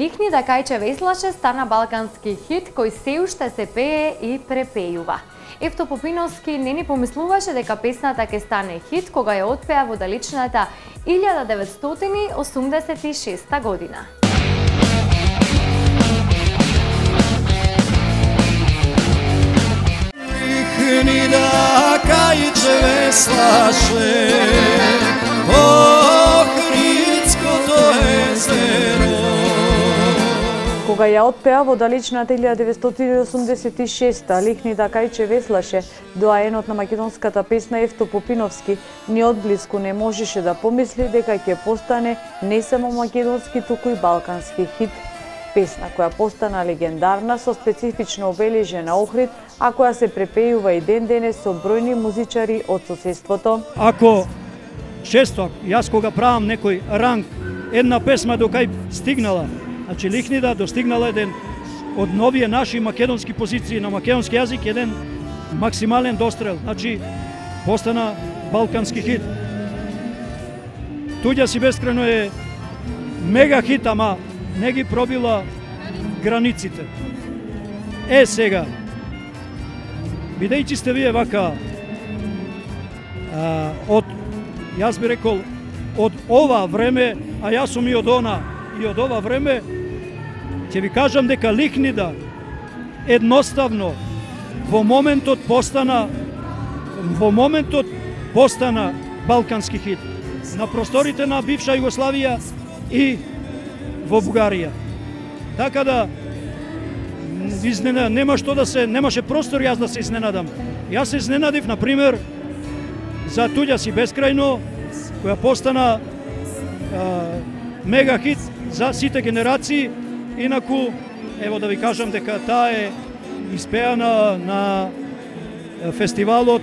Лихни да кајче веслаше стана балкански хит кој се уште се пее и препејува. Евто Попиновски не ни помислуваше дека песната ќе стане хит кога ја отпеа во далечната 1986 година. Лихни да кајче веслаше Кога ја отпеа во далечната 1986-та, Лихни да кајче веслаше, доаенот на македонската песна Евто Попиновски ни одблиску не можеше да помисли дека ќе постане не само македонски, туку и балкански хит. Песна која постана легендарна со специфично обележена Охрид, а која се препејува и ден денес со бројни музичари од соседството. Ако често, јас кога правам некој ранг, една песма до кај стигнала, значи Лихни да достигнала еден од новие наши македонски позиции на македонски јазик, еден максимален дострел, значи постана балкански хит. Туѓа си бескрајно е мега хит, ама не ги пробила границите. Сега, бидејќи сте вие вака, јас би рекол, од ова време, а јас сум и од она, и од ова време, ќе ви кажам дека Лихни да едноставно во моментот постана балкански хит на просторите на бивша Југославија и во Бугарија. Така да немаше простор јас да се изненадам. Јас се изненадив, например, за Туѓа си бескрајно, која постана мега хит за сите генерации. Инаку, ево да ви кажам дека таа е испеана на фестивалот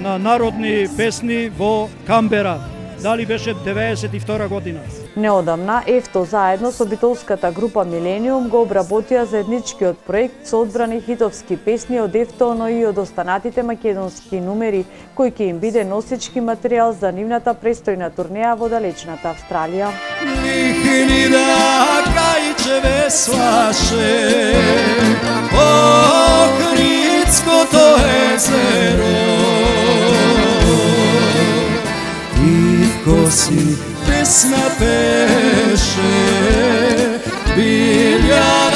на народни песни во Камбера. Дали беше 92 година. Неодамна Евто заедно со битолската група Милениум го обработија заедничкиот проект со одбрани хитовски песни од Евто, но и од останатите македонски numeri кој ќе им биде носички материјал за нивната престојна турнеја во далечната Австралија. Лихни да кајче веслаше Охридското езеро, тивко си песна пеше, билја